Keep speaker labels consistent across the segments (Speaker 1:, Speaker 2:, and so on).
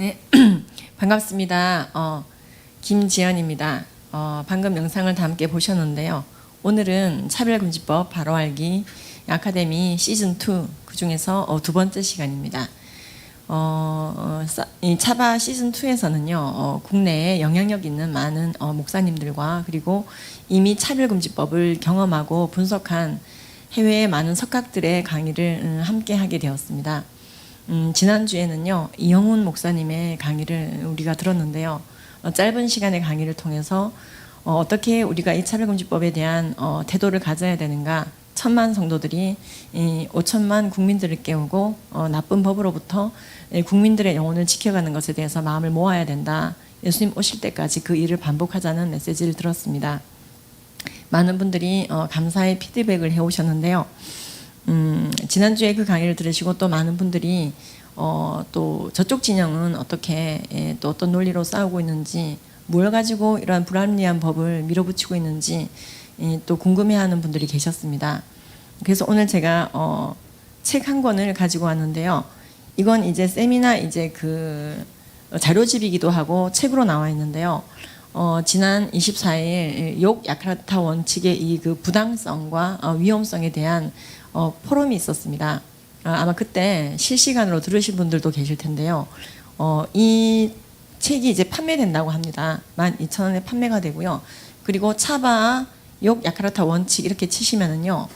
Speaker 1: 네, 반갑습니다. 김지연입니다. 방금 영상을 다 함께 보셨는데요. 오늘은 차별금지법 바로 알기 아카데미 시즌2 그 중에서 두 번째 시간입니다. 이 차바 시즌2에서는요, 국내에 영향력 있는 많은 목사님들과 그리고 이미 차별금지법을 경험하고 분석한 해외의 많은 석학들의 강의를 함께 하게 되었습니다. 지난주에는요, 이영훈 목사님의 강의를 우리가 들었는데요. 짧은 시간의 강의를 통해서 어떻게 우리가 이 차별금지법에 대한 태도를 가져야 되는가, 1000만 성도들이 5천만 국민들을 깨우고 나쁜 법으로부터 국민들의 영혼을 지켜가는 것에 대해서 마음을 모아야 된다. 예수님 오실 때까지 그 일을 반복하자는 메시지를 들었습니다. 많은 분들이 감사의 피드백을 해오셨는데요. 지난주에 그 강의를 들으시고 또 많은 분들이 또 저쪽 진영은 어떻게 또 어떤 논리로 싸우고 있는지, 뭘 가지고 이러한 불합리한 법을 밀어붙이고 있는지 또 궁금해하는 분들이 계셨습니다. 그래서 오늘 제가 책 한 권을 가지고 왔는데요. 이건 이제 세미나 이제 그 자료집이기도 하고 책으로 나와 있는데요. 지난 24일 욕 야카르타 원칙의 이 그 부당성과 위험성에 대한 포럼이 있었습니다. 아마 그때 실시간으로 들으신 분들도 계실 텐데요. 이 책이 이제 판매된다고 합니다. 12,000원에 판매가 되고요. 그리고 차바 욕 야카르타 원칙 이렇게 치시면은요,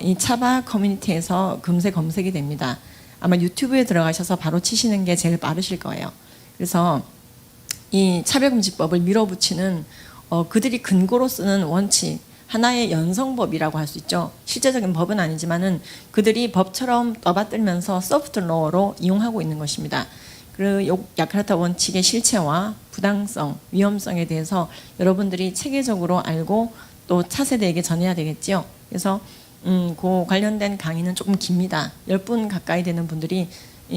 Speaker 1: 이 차바 커뮤니티에서 금세 검색이 됩니다. 아마 유튜브에 들어가셔서 바로 치시는 게 제일 빠르실 거예요. 그래서 이 차별금지법을 밀어붙이는 그들이 근거로 쓰는 원칙, 하나의 연성법이라고 할 수 있죠. 실제적인 법은 아니지만은 그들이 법처럼 떠받들면서 소프트 로어로 이용하고 있는 것입니다. 그 야카르타 원칙의 실체와 부당성, 위험성에 대해서 여러분들이 체계적으로 알고 또 차세대에게 전해야 되겠지요. 그래서 그 관련된 강의는 조금 깁니다. 10분 가까이 되는 분들이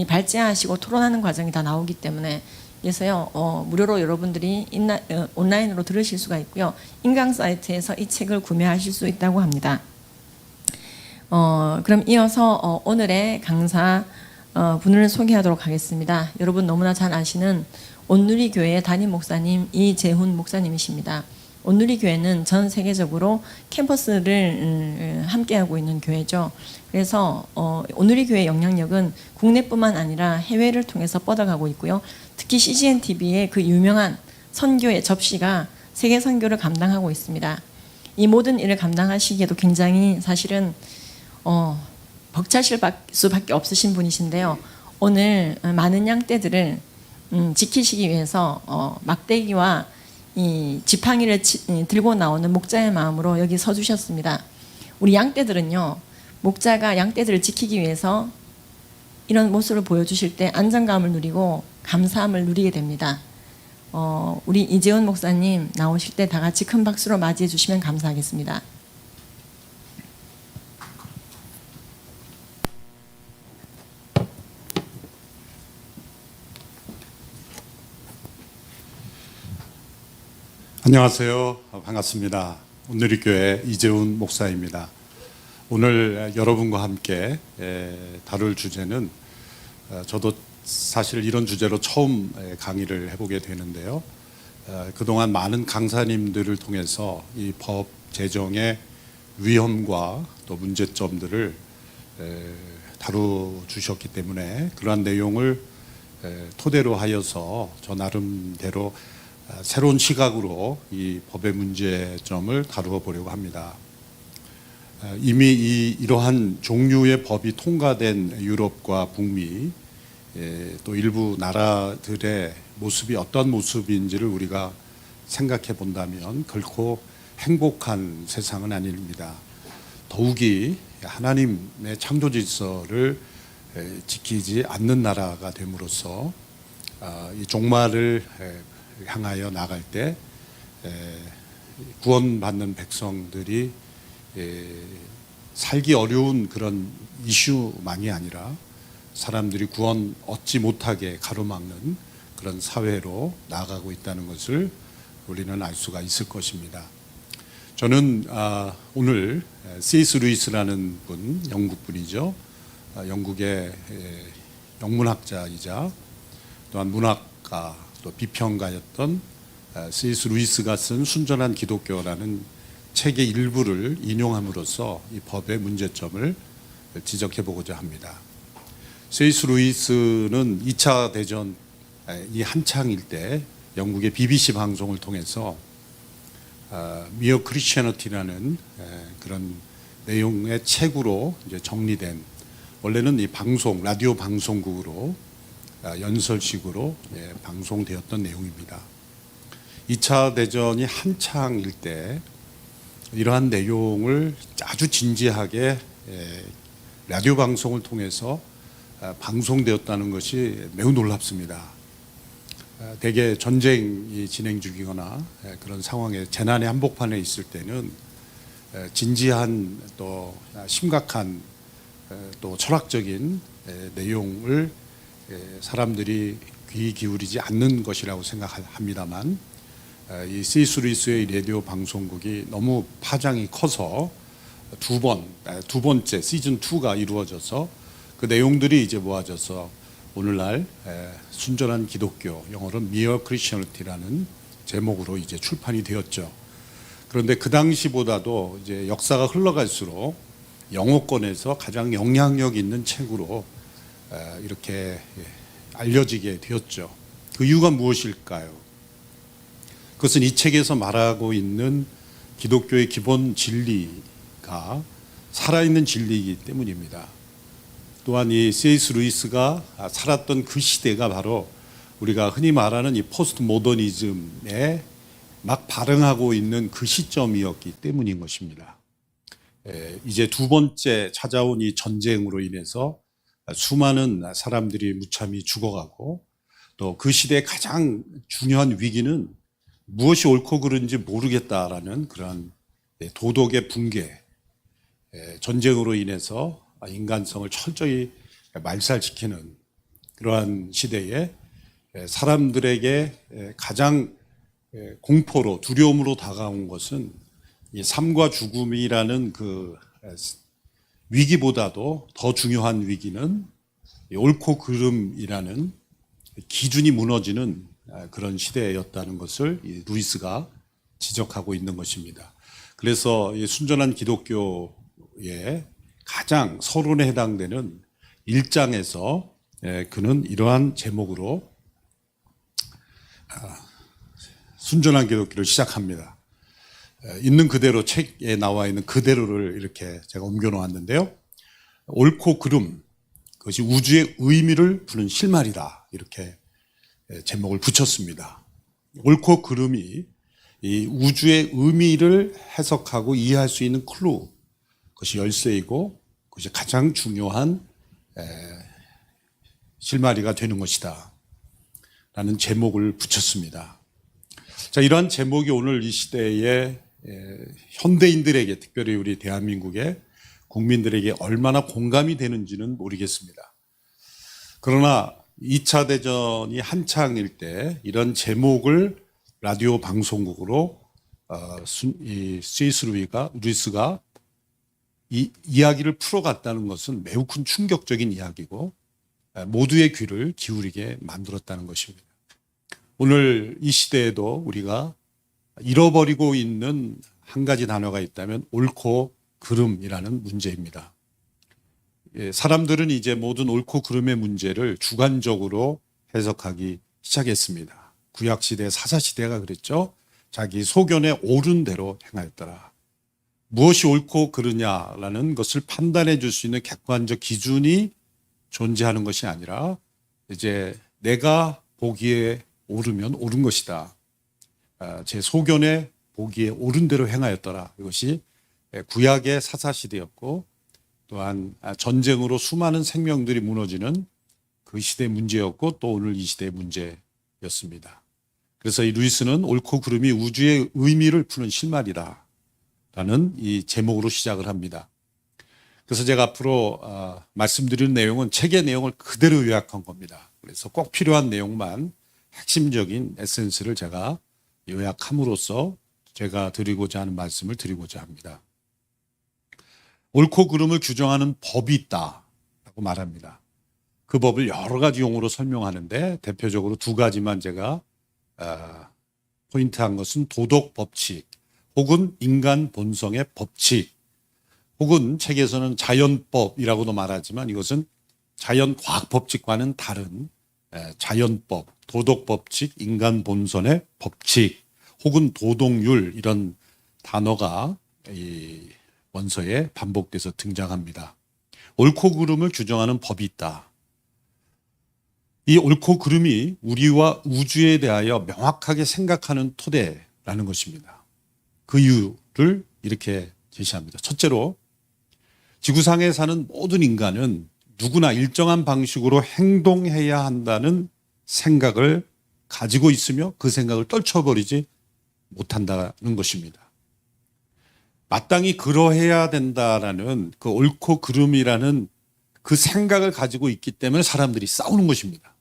Speaker 1: 발제하시고 토론하는 과정이 다 나오기 때문에, 그래서요, 무료로 여러분들이 온라인으로 들으실 수가 있고요. 인강 사이트에서 이 책을 구매하실 수 있다고 합니다. 그럼 이어서 오늘의 강사 분을 소개하도록 하겠습니다. 여러분 너무나 잘 아시는 온누리교회 담임 목사님 이재훈 목사님이십니다. 온누리교회는 전 세계적으로 캠퍼스를 함께하고 있는 교회죠. 그래서 온누리교회의 영향력은 국내뿐만 아니라 해외를 통해서 뻗어가고 있고요. 특히 CGN TV의 그 유명한 선교의 접시가 세계 선교를 감당하고 있습니다. 이 모든 일을 감당하시기에도 굉장히 사실은 벅차실 수밖에 없으신 분이신데요. 오늘 많은 양떼들을 지키시기 위해서 막대기와 이 지팡이를 들고 나오는 목자의 마음으로 여기 서주셨습니다. 우리 양떼들은요, 목자가 양떼들을 지키기 위해서 이런 모습을 보여주실 때 안정감을 누리고 감사함을 누리게 됩니다. 우리 이재훈 목사님 나오실 때 다 같이 큰 박수로 맞이해 주시면 감사하겠습니다.
Speaker 2: 안녕하세요. 반갑습니다. 온누리교회 이재훈 목사입니다. 오늘 여러분과 함께 다룰 주제는, 저도 사실 이런 주제로 처음 강의를 해보게 되는데요. 그동안 많은 강사님들을 통해서 이 법 제정의 위험과 또 문제점들을 다루주셨기 때문에 그러한 내용을 토대로 하여서 저 나름대로 새로운 시각으로 이 법의 문제점을 다루어 보려고 합니다. 이미 이러한 종류의 법이 통과된 유럽과 북미, 또 일부 나라들의 모습이 어떤 모습인지를 우리가 생각해 본다면 결코 행복한 세상은 아닙니다. 더욱이 하나님의 창조 질서를 지키지 않는 나라가 됨으로써 이 종말을 향하여 나갈 때 구원받는 백성들이 살기 어려운 그런 이슈만이 아니라 사람들이 구원 얻지 못하게 가로막는 그런 사회로 나아가고 있다는 것을 우리는 알 수가 있을 것입니다. 저는 오늘 C.S. 루이스라는 분, 영국 분이죠. 영국의 영문학자이자 또한 문학가 또 비평가였던 C.S. 루이스가 쓴 순전한 기독교라는 책의 일부를 인용함으로써 이 법의 문제점을 지적해 보고자 합니다. C.S. 루이스는 2차 대전이 한창일 때 영국의 BBC 방송을 통해서 미어 크리스천어티라는 그런 내용의 책으로 이제 정리된, 원래는 이 방송 라디오 방송국으로 연설식으로 방송되었던 내용입니다. 2차 대전이 한창일 때 이러한 내용을 아주 진지하게 라디오 방송을 통해서 방송되었다는 것이 매우 놀랍습니다. 대개 전쟁이 진행 중이거나 그런 상황에 재난의 한복판에 있을 때는 진지한 또 심각한 또 철학적인 내용을 사람들이 귀 기울이지 않는 것이라고 생각합니다만, 이 C.S. 루이스의 라디오 방송국이 너무 파장이 커서 두 번째 시즌 2가 이루어져서 그 내용들이 이제 모아져서 오늘날 순전한 기독교, 영어로 Mere Christianity라는 제목으로 이제 출판이 되었죠. 그런데 그 당시보다도 이제 역사가 흘러갈수록 영어권에서 가장 영향력 있는 책으로 이렇게 알려지게 되었죠. 그 이유가 무엇일까요? 그것은 이 책에서 말하고 있는 기독교의 기본 진리가 살아있는 진리이기 때문입니다. 또한 이 C.S. 루이스가 살았던 그 시대가 바로 우리가 흔히 말하는 이 포스트 모더니즘에 막 발흥하고 있는 그 시점이었기 때문인 것입니다. 이제 두 번째 찾아온 이 전쟁으로 인해서 수많은 사람들이 무참히 죽어가고, 또 그 시대의 가장 중요한 위기는 무엇이 옳고 그른지 모르겠다라는 그런 도덕의 붕괴, 전쟁으로 인해서 인간성을 철저히 말살시키는 그러한 시대에 사람들에게 가장 공포로, 두려움으로 다가온 것은 이 삶과 죽음이라는 그 위기보다도 더 중요한 위기는 옳고 그름이라는 기준이 무너지는 그런 시대였다는 것을 루이스가 지적하고 있는 것입니다. 그래서 순전한 기독교의 가장 서론에 해당되는 1장에서 그는 이러한 제목으로 순전한 기독교를 시작합니다. 있는 그대로, 책에 나와 있는 그대로를 이렇게 제가 옮겨 놓았는데요. 옳고 그름, 그것이 우주의 의미를 부는 실마리다, 이렇게 제목을 붙였습니다. 옳고 그름이 이 우주의 의미를 해석하고 이해할 수 있는 클루, 그것이 열쇠이고 그것이 가장 중요한 실마리가 되는 것이다 라는 제목을 붙였습니다. 자, 이러한 제목이 오늘 이 시대의 현대인들에게, 특별히 우리 대한민국의 국민들에게 얼마나 공감이 되는지는 모르겠습니다. 그러나 2차 대전이 한창일 때 이런 제목을 라디오 방송국으로 C.S. 루이스가 이 이야기를 풀어갔다는 것은 매우 큰 충격적인 이야기고 모두의 귀를 기울이게 만들었다는 것입니다. 오늘 이 시대에도 우리가 잃어버리고 있는 한 가지 단어가 있다면 옳고 그름이라는 문제입니다. 사람들은 이제 모든 옳고 그름의 문제를 주관적으로 해석하기 시작했습니다. 구약시대, 사사시대가 그랬죠. 자기 소견에 옳은 대로 행하였더라. 무엇이 옳고 그르냐라는 것을 판단해 줄 수 있는 객관적 기준이 존재하는 것이 아니라 이제 내가 보기에 옳으면 옳은 것이다. 제 소견에 보기에 옳은 대로 행하였더라. 이것이 구약의 사사시대였고, 또한 전쟁으로 수많은 생명들이 무너지는 그 시대의 문제였고, 또 오늘 이 시대의 문제였습니다. 그래서 이 루이스는 옳고 그름이 우주의 의미를 푸는 실마리다 라는 이 제목으로 시작을 합니다. 그래서 제가 앞으로 말씀드리는 내용은 책의 내용을 그대로 요약한 겁니다. 그래서 꼭 필요한 내용만, 핵심적인 에센스를 제가 요약함으로써 제가 드리고자 하는 말씀을 드리고자 합니다. 옳고 그름을 규정하는 법이 있다라고 말합니다. 그 법을 여러 가지 용어로 설명하는데 대표적으로 두 가지만 제가 포인트한 것은 도덕 법칙 혹은 인간 본성의 법칙 혹은 책에서는 자연법이라고도 말하지만 이것은 자연과학 법칙과는 다른 자연법, 도덕 법칙, 인간 본성의 법칙 혹은 도덕률 이런 단어가 이 원서에 반복돼서 등장합니다. 옳고 그름을 규정하는 법이 있다. 이 옳고 그름이 우리와 우주에 대하여 명확하게 생각하는 토대라는 것입니다. 그 이유를 이렇게 제시합니다. 첫째로 지구상에 사는 모든 인간은 누구나 일정한 방식으로 행동해야 한다는 생각을 가지고 있으며 그 생각을 떨쳐버리지 못한다는 것입니다. 마땅히 그러해야 된다라는 그 옳고 그름이라는 그 생각을 가지고 있기 때문에 사람들이 싸우는 것입니다.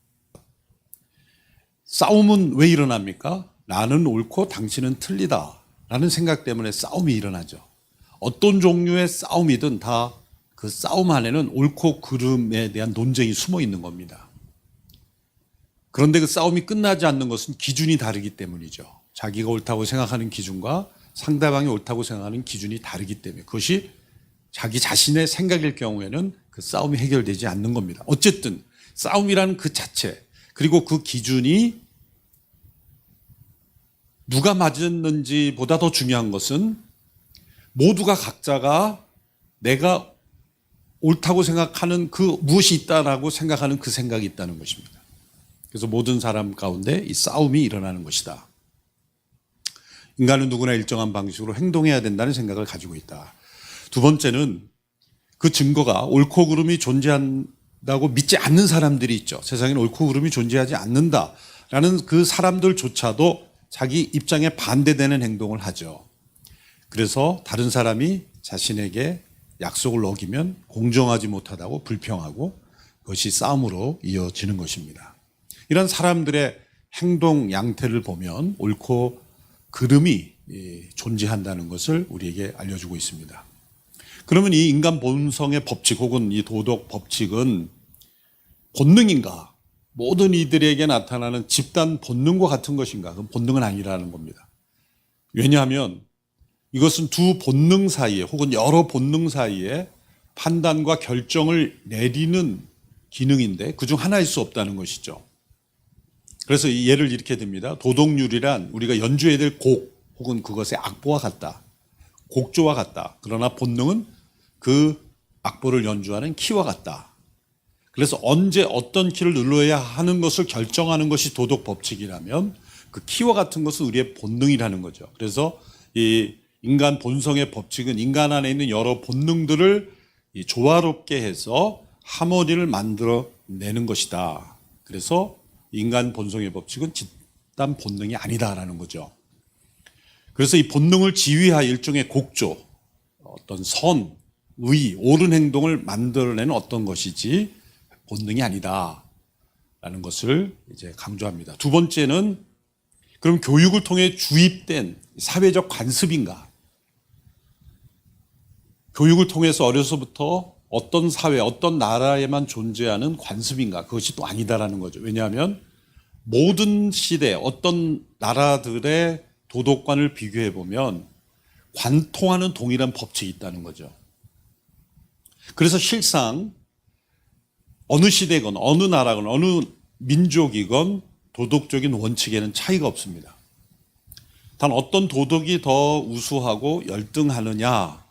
Speaker 2: 싸움은 왜 일어납니까? 나는 옳고 당신은 틀리다 라는 생각 때문에 싸움이 일어나죠. 어떤 종류의 싸움이든 다 그 싸움 안에는 옳고 그름에 대한 논쟁이 숨어 있는 겁니다. 그런데 그 싸움이 끝나지 않는 것은 기준이 다르기 때문이죠. 자기가 옳다고 생각하는 기준과 상대방이 옳다고 생각하는 기준이 다르기 때문에 그것이 자기 자신의 생각일 경우에는 그 싸움이 해결되지 않는 겁니다. 어쨌든 싸움이라는 그 자체 그리고 그 기준이 누가 맞았는지보다 더 중요한 것은 모두가 각자가 내가 옳다고 생각하는 그 무엇이 있다라고 생각하는 그 생각이 있다는 것입니다. 그래서 모든 사람 가운데 이 싸움이 일어나는 것이다. 인간은 누구나 일정한 방식으로 행동해야 된다는 생각을 가지고 있다. 두 번째는 그 증거가 옳고 그름이 존재한다고 믿지 않는 사람들이 있죠. 세상에는 옳고 그름이 존재하지 않는다라는 그 사람들조차도 자기 입장에 반대되는 행동을 하죠. 그래서 다른 사람이 자신에게 약속을 어기면 공정하지 못하다고 불평하고 그것이 싸움으로 이어지는 것입니다. 이런 사람들의 행동 양태를 보면 옳고 그름이 존재한다는 것을 우리에게 알려주고 있습니다. 그러면 이 인간 본성의 법칙 혹은 이 도덕 법칙은 본능인가? 모든 이들에게 나타나는 집단 본능과 같은 것인가? 그건 본능은 아니라는 겁니다. 왜냐하면 이것은 두 본능 사이에 혹은 여러 본능 사이에 판단과 결정을 내리는 기능인데 그중 하나일 수 없다는 것이죠. 그래서 이 예를 이렇게 듭니다. 도덕률이란 우리가 연주해야 될 곡 혹은 그것의 악보와 같다. 곡조와 같다. 그러나 본능은 그 악보를 연주하는 키와 같다. 그래서 언제 어떤 키를 눌러야 하는 것을 결정하는 것이 도덕 법칙이라면 그 키와 같은 것은 우리의 본능이라는 거죠. 그래서 이 인간 본성의 법칙은 인간 안에 있는 여러 본능들을 조화롭게 해서 하모니를 만들어내는 것이다. 그래서 인간 본성의 법칙은 집단 본능이 아니다라는 거죠. 그래서 이 본능을 지휘할 일종의 곡조, 어떤 선, 의, 옳은 행동을 만들어내는 어떤 것이지 본능이 아니다라는 것을 이제 강조합니다. 두 번째는 그럼 교육을 통해 주입된 사회적 관습인가? 교육을 통해서 어려서부터 어떤 사회, 어떤 나라에만 존재하는 관습인가? 그것이 또 아니다라는 거죠. 왜냐하면 모든 시대, 어떤 나라들의 도덕관을 비교해 보면 관통하는 동일한 법칙이 있다는 거죠. 그래서 실상 어느 시대건 어느 나라건 어느 민족이건 도덕적인 원칙에는 차이가 없습니다. 단 어떤 도덕이 더 우수하고 열등하느냐라고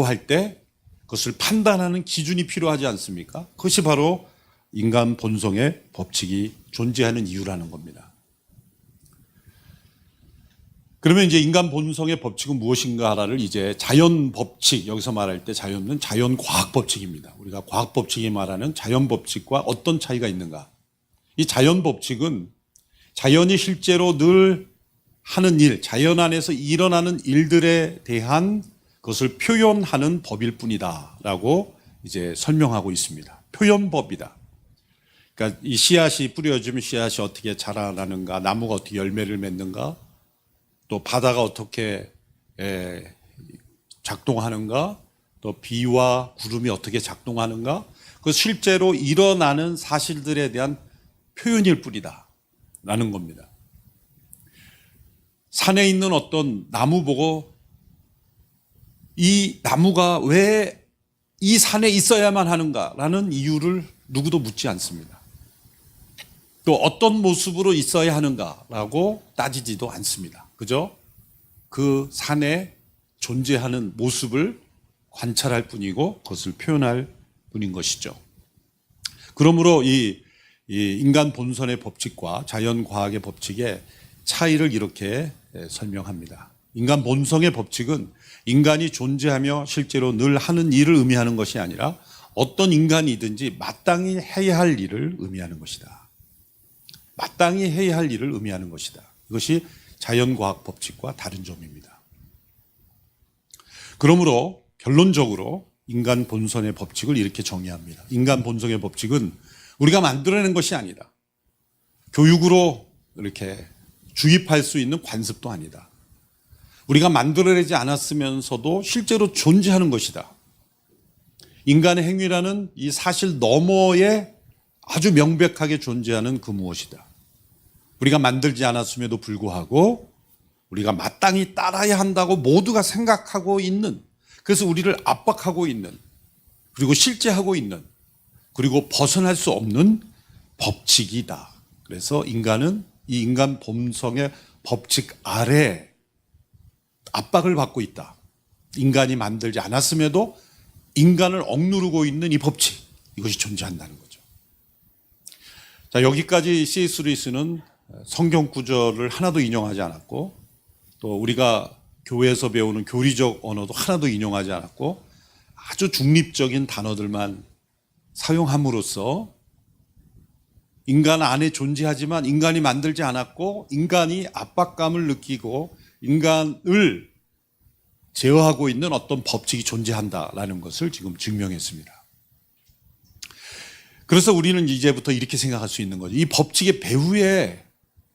Speaker 2: 할 때 그것을 판단하는 기준이 필요하지 않습니까? 그것이 바로 인간 본성의 법칙이 존재하는 이유라는 겁니다. 그러면 이제 인간 본성의 법칙은 무엇인가를 이제 자연 법칙, 여기서 말할 때 자연은 자연 과학 법칙입니다. 우리가 과학 법칙이 말하는 자연 법칙과 어떤 차이가 있는가? 이 자연 법칙은 자연이 실제로 늘 하는 일, 자연 안에서 일어나는 일들에 대한 그것을 표현하는 법일 뿐이다라고 이제 설명하고 있습니다. 표현법이다. 그러니까 이 씨앗이 뿌려지면 씨앗이 어떻게 자라나는가, 나무가 어떻게 열매를 맺는가, 또 바다가 어떻게 작동하는가, 또 비와 구름이 어떻게 작동하는가, 그 실제로 일어나는 사실들에 대한 표현일 뿐이다라는 겁니다. 산에 있는 어떤 나무 보고 이 나무가 왜 이 산에 있어야만 하는가라는 이유를 누구도 묻지 않습니다. 또 어떤 모습으로 있어야 하는가라고 따지지도 않습니다. 그죠? 그 산에 존재하는 모습을 관찰할 뿐이고 그것을 표현할 뿐인 것이죠. 그러므로 이 인간 본선의 법칙과 자연과학의 법칙의 차이를 이렇게 설명합니다. 인간 본성의 법칙은 인간이 존재하며 실제로 늘 하는 일을 의미하는 것이 아니라 어떤 인간이든지 마땅히 해야 할 일을 의미하는 것이다. 마땅히 해야 할 일을 의미하는 것이다. 이것이 자연과학 법칙과 다른 점입니다. 그러므로 결론적으로 인간 본성의 법칙을 이렇게 정의합니다. 인간 본성의 법칙은 우리가 만들어낸 것이 아니다. 교육으로 이렇게 주입할 수 있는 관습도 아니다. 우리가 만들어내지 않았으면서도 실제로 존재하는 것이다. 인간의 행위라는 이 사실 너머에 아주 명백하게 존재하는 그 무엇이다. 우리가 만들지 않았음에도 불구하고 우리가 마땅히 따라야 한다고 모두가 생각하고 있는, 그래서 우리를 압박하고 있는, 그리고 실제하고 있는, 그리고 벗어날 수 없는 법칙이다. 그래서 인간은 이 인간 본성의 법칙 아래 압박을 받고 있다. 인간이 만들지 않았음에도 인간을 억누르고 있는 이 법칙, 이것이 존재한다는 거죠. 자, 여기까지 C.S. 루이스는 성경 구절을 하나도 인용하지 않았고, 또 우리가 교회에서 배우는 교리적 언어도 하나도 인용하지 않았고, 아주 중립적인 단어들만 사용함으로써 인간 안에 존재하지만 인간이 만들지 않았고, 인간이 압박감을 느끼고 인간을 제어하고 있는 어떤 법칙이 존재한다라는 것을 지금 증명했습니다. 그래서 우리는 이제부터 이렇게 생각할 수 있는 거죠. 이 법칙의 배후에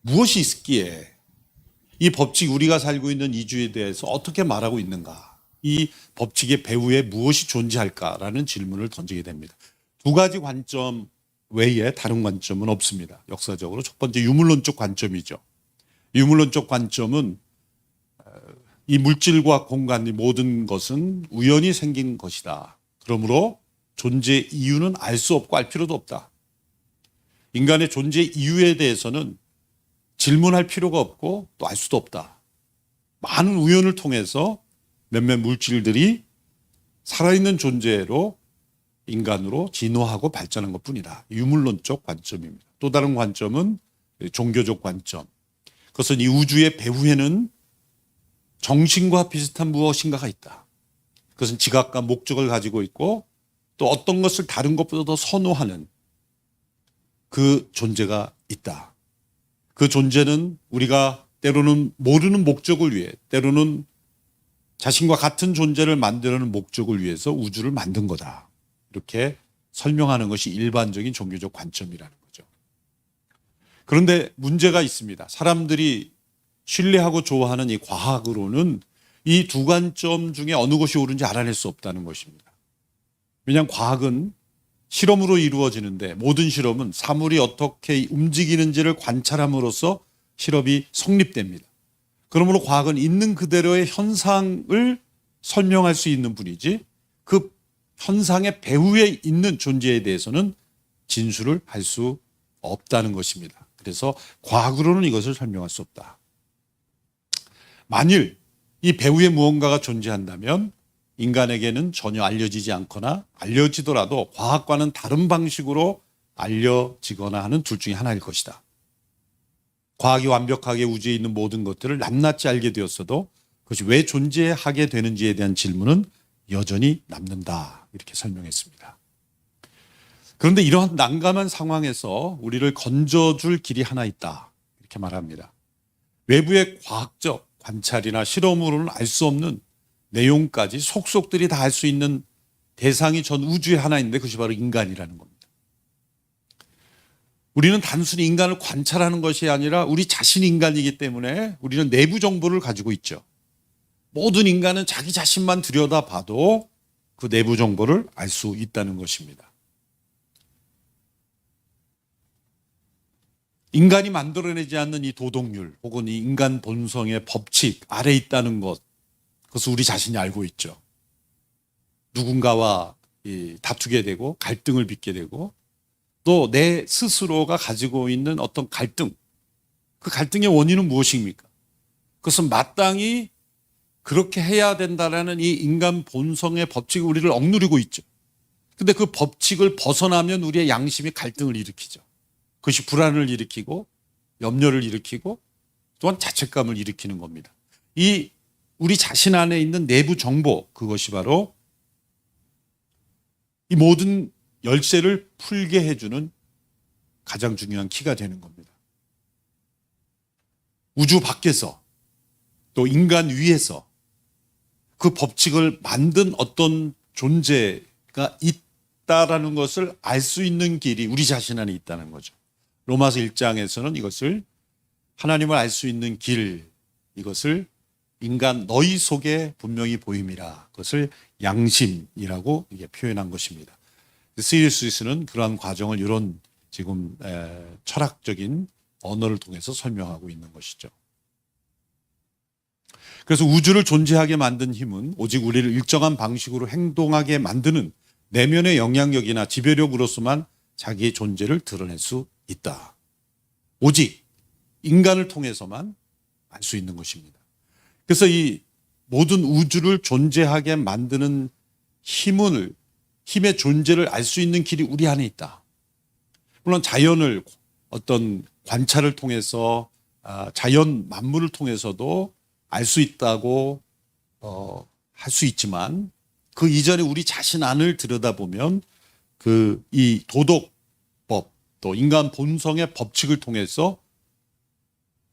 Speaker 2: 무엇이 있기에 이 법칙, 우리가 살고 있는 이주에 대해서 어떻게 말하고 있는가, 이 법칙의 배후에 무엇이 존재할까라는 질문을 던지게 됩니다. 두 가지 관점 외에 다른 관점은 없습니다. 역사적으로 첫 번째 유물론적 관점이죠. 유물론적 관점은 이 물질과 공간, 이 모든 것은 우연히 생긴 것이다. 그러므로 존재 이유는 알 수 없고 알 필요도 없다. 인간의 존재 이유에 대해서는 질문할 필요가 없고 또 알 수도 없다. 많은 우연을 통해서 몇몇 물질들이 살아있는 존재로 인간으로 진화하고 발전한 것뿐이다. 유물론적 관점입니다. 또 다른 관점은 종교적 관점. 그것은 이 우주의 배후에는 정신과 비슷한 무엇인가가 있다. 그것은 지각과 목적을 가지고 있고 또 어떤 것을 다른 것보다 더 선호하는 그 존재가 있다. 그 존재는 우리가 때로는 모르는 목적을 위해, 때로는 자신과 같은 존재를 만드는 목적을 위해서 우주를 만든 거다. 이렇게 설명하는 것이 일반적인 종교적 관점이라는 거죠. 그런데 문제가 있습니다. 사람들이 신뢰하고 좋아하는 이 과학으로는 이 두 관점 중에 어느 것이 옳은지 알아낼 수 없다는 것입니다. 왜냐하면 과학은 실험으로 이루어지는데 모든 실험은 사물이 어떻게 움직이는지를 관찰함으로써 실험이 성립됩니다. 그러므로 과학은 있는 그대로의 현상을 설명할 수 있는 뿐이지 그 현상의 배후에 있는 존재에 대해서는 진술을 할 수 없다는 것입니다. 그래서 과학으로는 이것을 설명할 수 없다. 만일 이 배후에 무언가가 존재한다면 인간에게는 전혀 알려지지 않거나 알려지더라도 과학과는 다른 방식으로 알려지거나 하는 둘 중에 하나일 것이다. 과학이 완벽하게 우주에 있는 모든 것들을 낱낱이 알게 되었어도 그것이 왜 존재하게 되는지에 대한 질문은 여전히 남는다. 이렇게 설명했습니다. 그런데 이러한 난감한 상황에서 우리를 건져줄 길이 하나 있다. 이렇게 말합니다. 외부의 과학적 관찰이나 실험으로는 알 수 없는 내용까지 속속들이 다 알 수 있는 대상이 전 우주에 하나 있는데 그것이 바로 인간이라는 겁니다. 우리는 단순히 인간을 관찰하는 것이 아니라 우리 자신이 인간이기 때문에 우리는 내부 정보를 가지고 있죠. 모든 인간은 자기 자신만 들여다봐도 그 내부 정보를 알 수 있다는 것입니다. 인간이 만들어내지 않는 이 도덕률 혹은 이 인간 본성의 법칙 아래 있다는 것, 그것을 우리 자신이 알고 있죠. 누군가와 다투게 되고 갈등을 빚게 되고 또 내 스스로가 가지고 있는 어떤 갈등, 그 갈등의 원인은 무엇입니까? 그것은 마땅히 그렇게 해야 된다라는 이 인간 본성의 법칙이 우리를 억누르고 있죠. 근데 그 법칙을 벗어나면 우리의 양심이 갈등을 일으키죠. 그것이 불안을 일으키고 염려를 일으키고 또한 자책감을 일으키는 겁니다. 이 우리 자신 안에 있는 내부 정보, 그것이 바로 이 모든 열쇠를 풀게 해주는 가장 중요한 키가 되는 겁니다. 우주 밖에서 또 인간 위에서 그 법칙을 만든 어떤 존재가 있다라는 것을 알 수 있는 길이 우리 자신 안에 있다는 거죠. 로마서 1장에서는 이것을 하나님을 알 수 있는 길, 이것을 인간 너희 속에 분명히 보임이라, 그것을 양심이라고 이게 표현한 것입니다. C.S. 루이스는 그러한 과정을 이런 지금 철학적인 언어를 통해서 설명하고 있는 것이죠. 그래서 우주를 존재하게 만든 힘은 오직 우리를 일정한 방식으로 행동하게 만드는 내면의 영향력이나 지배력으로서만 자기의 존재를 드러낼 수 있다. 오직 인간을 통해서만 알 수 있는 것입니다. 그래서 이 모든 우주를 존재하게 만드는 힘의 존재를 알 수 있는 길이 우리 안에 있다. 물론 자연을 어떤 관찰을 통해서 자연 만물을 통해서도 알 수 있다고 할 수 있지만 그 이전에 우리 자신 안을 들여다보면 이 도덕법 또 인간 본성의 법칙을 통해서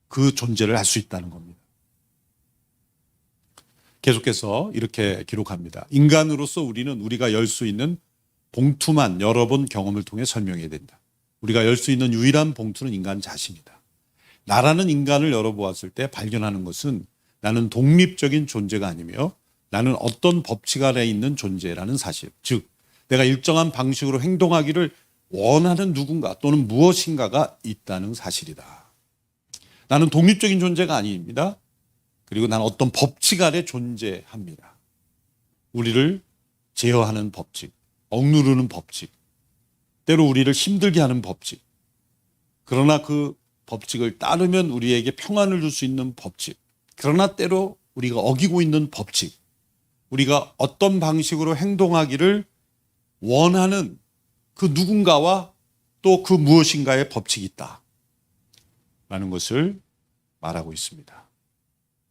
Speaker 2: 그 존재를 알 수 있다는 겁니다. 계속해서 이렇게 기록합니다. 인간으로서 우리는 우리가 열 수 있는 봉투만 여러 번 경험을 통해 설명해야 된다. 우리가 열 수 있는 유일한 봉투는 인간 자신이다. 나라는 인간을 열어보았을 때 발견하는 것은 나는 독립적인 존재가 아니며 나는 어떤 법칙 아래에 있는 존재라는 사실, 즉 내가 일정한 방식으로 행동하기를 원하는 누군가 또는 무엇인가가 있다는 사실이다. 나는 독립적인 존재가 아닙니다. 그리고 나는 어떤 법칙 아래 존재합니다. 우리를 제어하는 법칙, 억누르는 법칙, 때로 우리를 힘들게 하는 법칙, 그러나 그 법칙을 따르면 우리에게 평안을 줄 수 있는 법칙, 그러나 때로 우리가 어기고 있는 법칙, 우리가 어떤 방식으로 행동하기를 원하는 그 누군가와 또 그 무엇인가의 법칙이 있다 라는 것을 말하고 있습니다.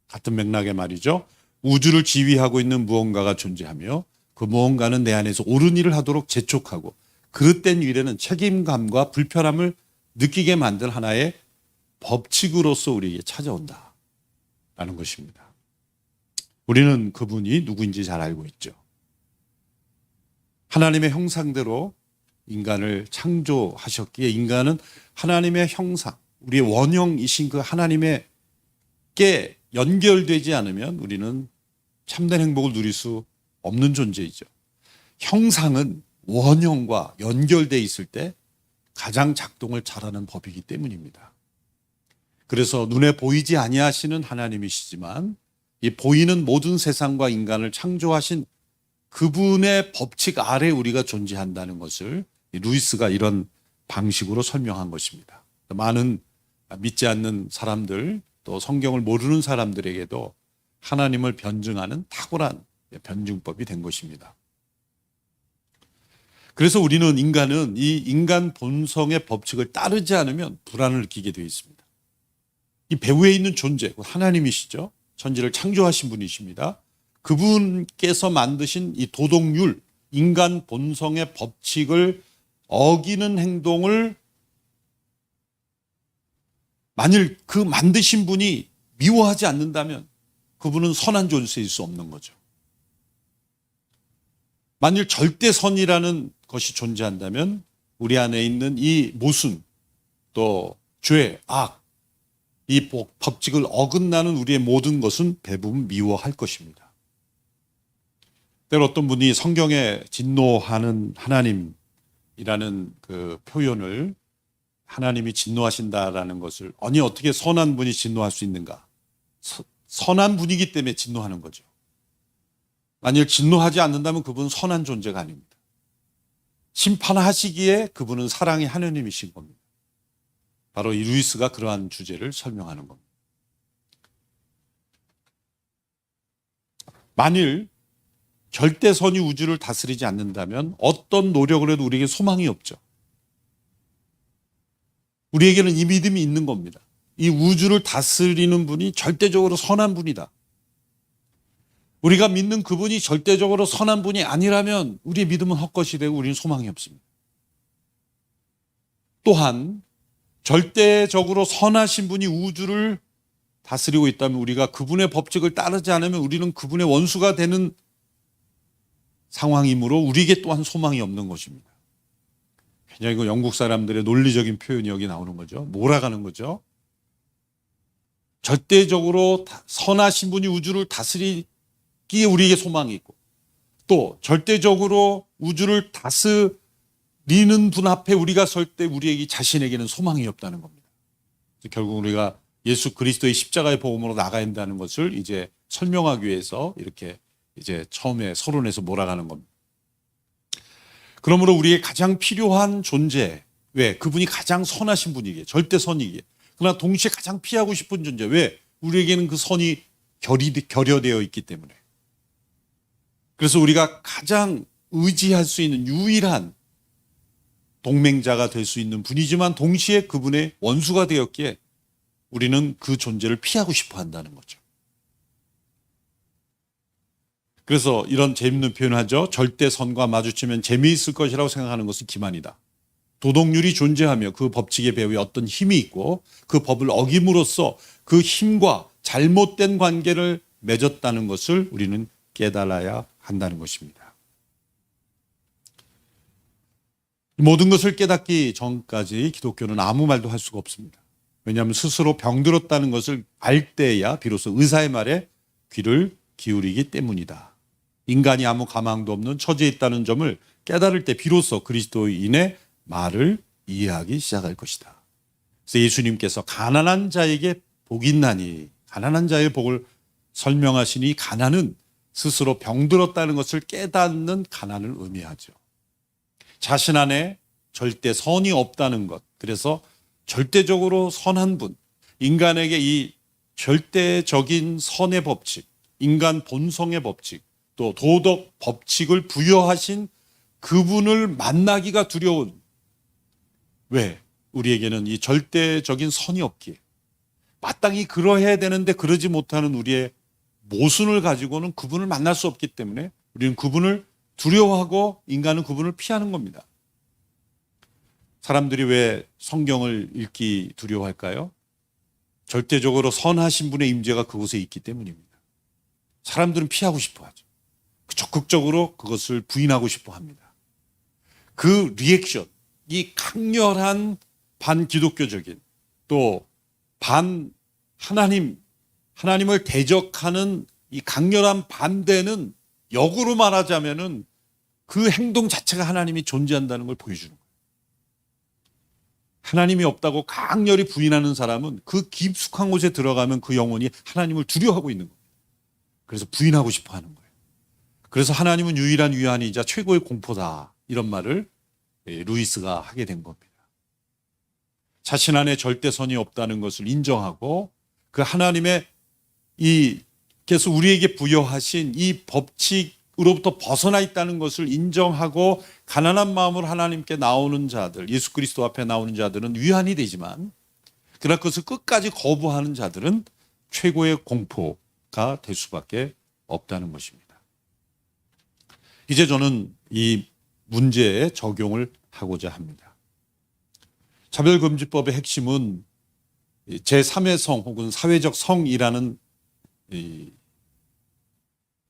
Speaker 2: 같은 맥락의 말이죠. 우주를 지휘하고 있는 무언가가 존재하며 그 무언가는 내 안에서 옳은 일을 하도록 재촉하고 그릇된 일에는 책임감과 불편함을 느끼게 만든 하나의 법칙으로서 우리에게 찾아온다 라는 것입니다. 우리는 그분이 누구인지 잘 알고 있죠. 하나님의 형상대로 인간을 창조하셨기에 인간은 하나님의 형상, 우리의 원형이신 그 하나님께 연결되지 않으면 우리는 참된 행복을 누릴 수 없는 존재이죠. 형상은 원형과 연결되어 있을 때 가장 작동을 잘하는 법이기 때문입니다. 그래서 눈에 보이지 아니하시는 하나님이시지만 이 보이는 모든 세상과 인간을 창조하신 그분의 법칙 아래 우리가 존재한다는 것을 루이스가 이런 방식으로 설명한 것입니다. 많은 믿지 않는 사람들 또 성경을 모르는 사람들에게도 하나님을 변증하는 탁월한 변증법이 된 것입니다. 그래서 우리는 인간은 이 인간 본성의 법칙을 따르지 않으면 불안을 느끼게 되어 있습니다. 이 배후에 있는 존재, 하나님이시죠. 천지를 창조하신 분이십니다. 그분께서 만드신 이 도덕률, 인간 본성의 법칙을 어기는 행동을 만일 그 만드신 분이 미워하지 않는다면 그분은 선한 존재일 수 없는 거죠. 만일 절대선이라는 것이 존재한다면 우리 안에 있는 이 모순, 또 죄, 악, 이 법칙을 어긋나는 우리의 모든 것은 대부분 미워할 것입니다. 때로 어떤 분이 성경에 진노하는 하나님이라는 그 표현을 하나님이 진노하신다라는 것을 아니 어떻게 선한 분이 진노할 수 있는가? 선한 분이기 때문에 진노하는 거죠. 만일 진노하지 않는다면 그분은 선한 존재가 아닙니다. 심판하시기에 그분은 사랑의 하나님이신 겁니다. 바로 이 루이스가 그러한 주제를 설명하는 겁니다. 만일 절대선이 우주를 다스리지 않는다면 어떤 노력을 해도 우리에게 소망이 없죠. 우리에게는 이 믿음이 있는 겁니다. 이 우주를 다스리는 분이 절대적으로 선한 분이다. 우리가 믿는 그분이 절대적으로 선한 분이 아니라면 우리의 믿음은 헛것이 되고 우리는 소망이 없습니다. 또한 절대적으로 선하신 분이 우주를 다스리고 있다면 우리가 그분의 법칙을 따르지 않으면 우리는 그분의 원수가 되는 상황이므로 우리에게 또한 소망이 없는 것입니다. 굉장히 그 영국 사람들의 논리적인 표현이 여기 나오는 거죠. 몰아가는 거죠. 절대적으로 선하신 분이 우주를 다스리기에 우리에게 소망이 있고 또 절대적으로 우주를 다스리는 분 앞에 우리가 설 때 우리에게 자신에게는 소망이 없다는 겁니다. 결국 우리가 예수 그리스도의 십자가의 복음으로 나가야 한다는 것을 이제 설명하기 위해서 이렇게 이제 처음에 서론에서 몰아가는 겁니다. 그러므로 우리의 가장 필요한 존재, 왜? 그분이 가장 선하신 분이기에, 절대 선이기에. 그러나 동시에 가장 피하고 싶은 존재, 왜? 우리에게는 그 선이 결여되어 있기 때문에. 그래서 우리가 가장 의지할 수 있는 유일한 동맹자가 될 수 있는 분이지만 동시에 그분의 원수가 되었기에 우리는 그 존재를 피하고 싶어 한다는 거죠. 그래서 이런 재밌는 표현을 하죠. 절대선과 마주치면 재미있을 것이라고 생각하는 것은 기만이다. 도덕률이 존재하며 그 법칙의 배후에 어떤 힘이 있고 그 법을 어김으로써 그 힘과 잘못된 관계를 맺었다는 것을 우리는 깨달아야 한다는 것입니다. 모든 것을 깨닫기 전까지 기독교는 아무 말도 할 수가 없습니다. 왜냐하면 스스로 병들었다는 것을 알 때야 비로소 의사의 말에 귀를 기울이기 때문이다. 인간이 아무 가망도 없는 처지에 있다는 점을 깨달을 때 비로소 그리스도인의 말을 이해하기 시작할 것이다. 그래서 예수님께서 가난한 자에게 복이 있나니 가난한 자의 복을 설명하시니 가난은 스스로 병들었다는 것을 깨닫는 가난을 의미하죠. 자신 안에 절대 선이 없다는 것. 그래서 절대적으로 선한 분, 인간에게 이 절대적인 선의 법칙, 인간 본성의 법칙, 또 도덕 법칙을 부여하신 그분을 만나기가 두려운, 왜? 우리에게는 이 절대적인 선이 없기에 마땅히 그러해야 되는데 그러지 못하는 우리의 모순을 가지고는 그분을 만날 수 없기 때문에 우리는 그분을 두려워하고 인간은 그분을 피하는 겁니다. 사람들이 왜 성경을 읽기 두려워할까요? 절대적으로 선하신 분의 임재가 그곳에 있기 때문입니다. 사람들은 피하고 싶어 하죠. 적극적으로 그것을 부인하고 싶어 합니다. 그 리액션, 이 강렬한 반기독교적인 또 하나님을 대적하는 이 강렬한 반대는 역으로 말하자면은 그 행동 자체가 하나님이 존재한다는 걸 보여주는 거예요. 하나님이 없다고 강렬히 부인하는 사람은 그 깊숙한 곳에 들어가면 그 영혼이 하나님을 두려워하고 있는 거예요. 그래서 부인하고 싶어 하는 거예요. 그래서 하나님은 유일한 위안이자 최고의 공포다. 이런 말을 루이스가 하게 된 겁니다. 자신 안에 절대선이 없다는 것을 인정하고 그 하나님의 께서 우리에게 부여하신 이 법칙으로부터 벗어나 있다는 것을 인정하고 가난한 마음으로 하나님께 나오는 자들, 예수 그리스도 앞에 나오는 자들은 위안이 되지만 그러나 그것을 끝까지 거부하는 자들은 최고의 공포가 될 수밖에 없다는 것입니다. 이제 저는 이 문제에 적용을 하고자 합니다. 차별금지법의 핵심은 제3의 성 혹은 사회적 성이라는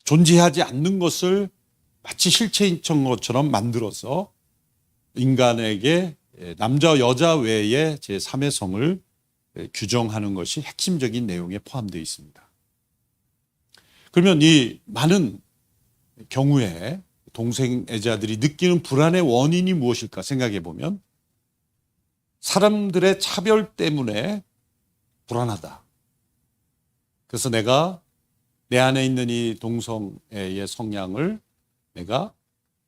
Speaker 2: 존재하지 않는 것을 마치 실체인 것처럼 만들어서 인간에게 남자 여자 외에 제3의 성을 규정하는 것이 핵심적인 내용에 포함되어 있습니다. 그러면 이 많은 경우에 동성애자들이 느끼는 불안의 원인이 무엇일까 생각해 보면 사람들의 차별 때문에 불안하다. 그래서 내가 내 안에 있는 이 동성애의 성향을 내가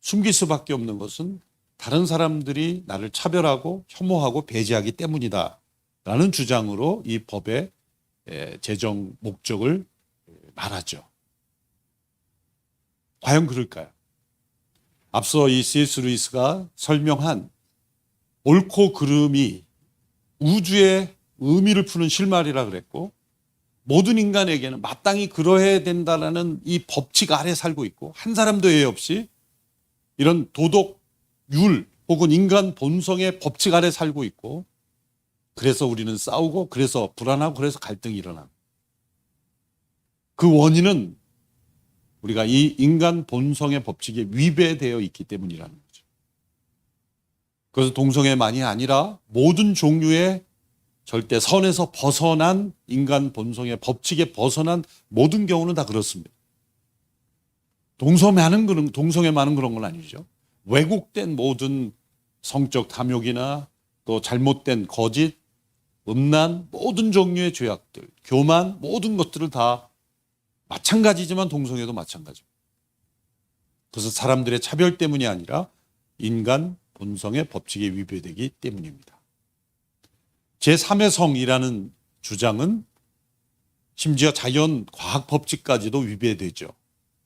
Speaker 2: 숨길 수밖에 없는 것은 다른 사람들이 나를 차별하고 혐오하고 배제하기 때문이다 라는 주장으로 이 법의 제정 목적을 말하죠. 과연 그럴까요? 앞서 이 C.S. 루이스가 설명한 옳고 그름이 우주의 의미를 푸는 실마리라 그랬고, 모든 인간에게는 마땅히 그러해야 된다는 이 법칙 아래 살고 있고, 한 사람도 예외 없이 이런 도덕, 율 혹은 인간 본성의 법칙 아래 살고 있고, 그래서 우리는 싸우고, 그래서 불안하고, 그래서 갈등이 일어납니다. 그 원인은 우리가 이 인간 본성의 법칙에 위배되어 있기 때문이라는 거죠. 그래서 동성애만이 아니라 모든 종류의 절대 선에서 벗어난 인간 본성의 법칙에 벗어난 모든 경우는 다 그렇습니다. 동성애만은 그런 건 아니죠. 왜곡된 모든 성적 탐욕이나 또 잘못된 거짓, 음란, 모든 종류의 죄악들, 교만, 모든 것들을 다 마찬가지지만 동성애도 마찬가지입니다. 그래서 사람들의 차별 때문이 아니라 인간 본성의 법칙에 위배되기 때문입니다. 제3의 성이라는 주장은 심지어 자연 과학 법칙까지도 위배되죠.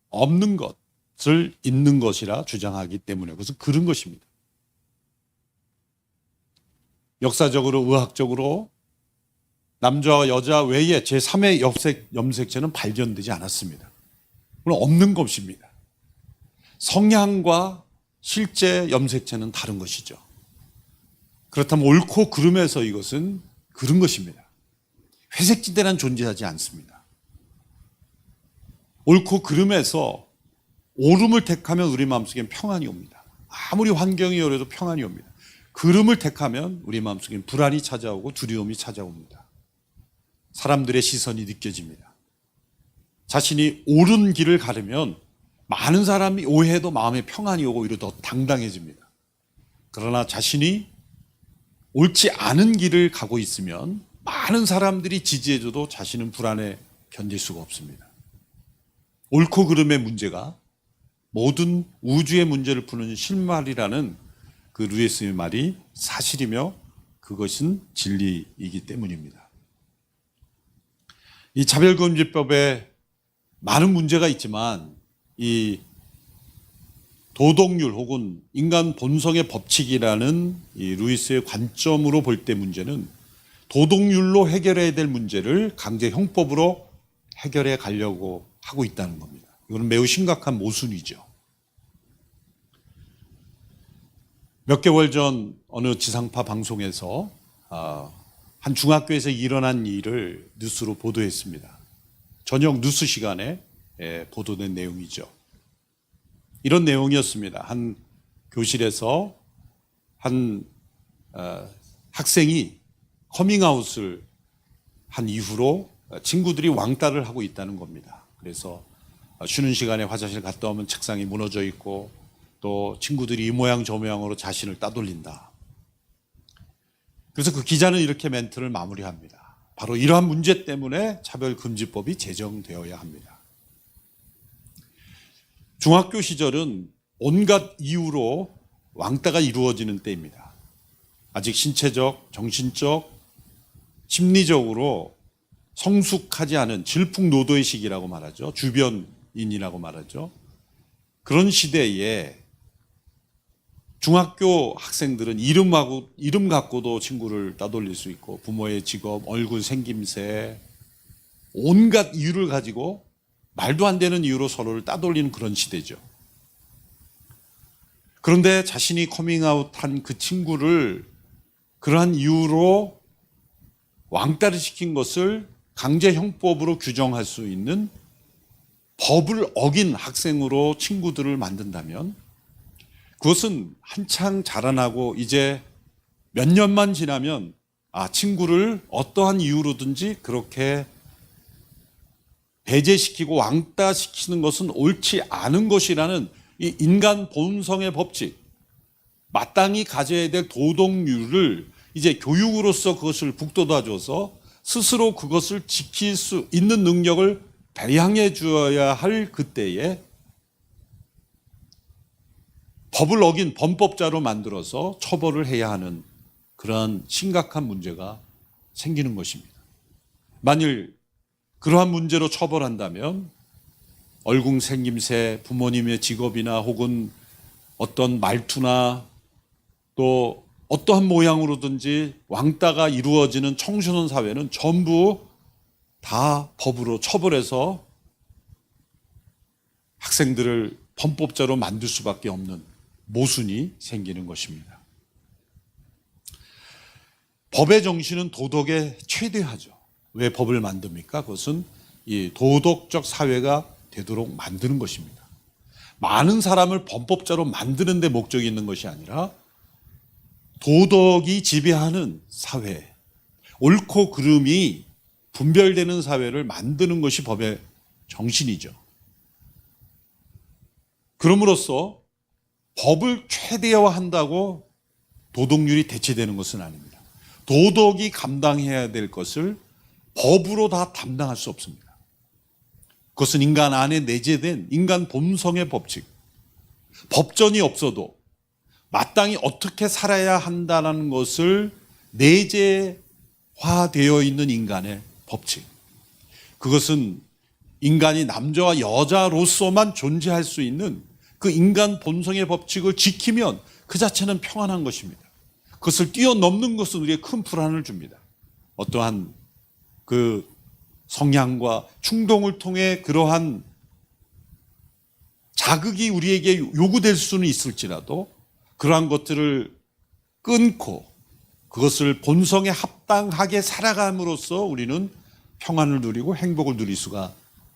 Speaker 2: 없는 것을 있는 것이라 주장하기 때문에 그것은 그런 것입니다. 역사적으로 의학적으로 남자와 여자 외에 제3의 염색체는 발견되지 않았습니다. 물론 없는 것입니다. 성향과 실제 염색체는 다른 것이죠. 그렇다면 옳고 그름에서 이것은 그런 것입니다. 회색지대란 존재하지 않습니다. 옳고 그름에서 옳음을 택하면 우리 마음속엔 평안이 옵니다. 아무리 환경이 어려도 평안이 옵니다. 그름을 택하면 우리 마음속엔 불안이 찾아오고 두려움이 찾아옵니다. 사람들의 시선이 느껴집니다. 자신이 옳은 길을 가르면 많은 사람이 오해해도 마음에 평안이 오고 오히려 더 당당해집니다. 그러나 자신이 옳지 않은 길을 가고 있으면 많은 사람들이 지지해줘도 자신은 불안해 견딜 수가 없습니다. 옳고 그름의 문제가 모든 우주의 문제를 푸는 실마리라는 그 루이스의 말이 사실이며 그것은 진리이기 때문입니다. 이 차별금지법에 많은 문제가 있지만 이 도덕률 혹은 인간 본성의 법칙이라는 이 루이스의 관점으로 볼 때 문제는 도덕률로 해결해야 될 문제를 강제 형법으로 해결해 가려고 하고 있다는 겁니다. 이건 매우 심각한 모순이죠. 몇 개월 전 어느 지상파 방송에서 한 중학교에서 일어난 일을 뉴스로 보도했습니다. 저녁 뉴스 시간에 보도된 내용이죠. 이런 내용이었습니다. 한 교실에서 한 학생이 커밍아웃을 한 이후로 친구들이 왕따를 하고 있다는 겁니다. 그래서 쉬는 시간에 화장실 갔다 오면 책상이 무너져 있고 또 친구들이 이 모양 저 모양으로 자신을 따돌린다. 그래서 그 기자는 이렇게 멘트를 마무리합니다. 바로 이러한 문제 때문에 차별금지법이 제정되어야 합니다. 중학교 시절은 온갖 이유로 왕따가 이루어지는 때입니다. 아직 신체적, 정신적, 심리적으로 성숙하지 않은 질풍노도의 시기라고 말하죠. 주변인이라고 말하죠. 그런 시대에 중학교 학생들은 이름 갖고도 친구를 따돌릴 수 있고 부모의 직업, 얼굴 생김새, 온갖 이유를 가지고 말도 안 되는 이유로 서로를 따돌리는 그런 시대죠. 그런데 자신이 커밍아웃한 그 친구를 그러한 이유로 왕따를 시킨 것을 강제 형법으로 규정할 수 있는 법을 어긴 학생으로 친구들을 만든다면 그것은 한창 자라나고 이제 몇 년만 지나면 친구를 어떠한 이유로든지 그렇게 배제시키고 왕따시키는 것은 옳지 않은 것이라는 이 인간 본성의 법칙, 마땅히 가져야 될 도덕률을 이제 교육으로서 그것을 북돋아 줘서 스스로 그것을 지킬 수 있는 능력을 배양해 주어야 할 그때에 법을 어긴 범법자로 만들어서 처벌을 해야 하는 그러한 심각한 문제가 생기는 것입니다. 만일 그러한 문제로 처벌한다면 얼궁 생김새, 부모님의 직업이나 혹은 어떤 말투나 또 어떠한 모양으로든지 왕따가 이루어지는 청소년 사회는 전부 다 법으로 처벌해서 학생들을 범법자로 만들 수밖에 없는 모순이 생기는 것입니다. 법의 정신은 도덕의 최대화죠. 왜 법을 만듭니까? 그것은 이 도덕적 사회가 되도록 만드는 것입니다. 많은 사람을 범법자로 만드는 데 목적이 있는 것이 아니라 도덕이 지배하는 사회, 옳고 그름이 분별되는 사회를 만드는 것이 법의 정신이죠. 그럼으로써 법을 최대화한다고 도덕률이 대체되는 것은 아닙니다. 도덕이 감당해야 될 것을 법으로 다 담당할 수 없습니다. 그것은 인간 안에 내재된 인간 본성의 법칙. 법전이 없어도 마땅히 어떻게 살아야 한다는 것을 내재화되어 있는 인간의 법칙. 그것은 인간이 남자와 여자로서만 존재할 수 있는 그 인간 본성의 법칙을 지키면 그 자체는 평안한 것입니다. 그것을 뛰어넘는 것은 우리에게 큰 불안을 줍니다. 어떠한 그 성향과 충동을 통해 그러한 자극이 우리에게 요구될 수는 있을지라도 그러한 것들을 끊고 그것을 본성에 합당하게 살아감으로써 우리는 평안을 누리고 행복을 누릴 수가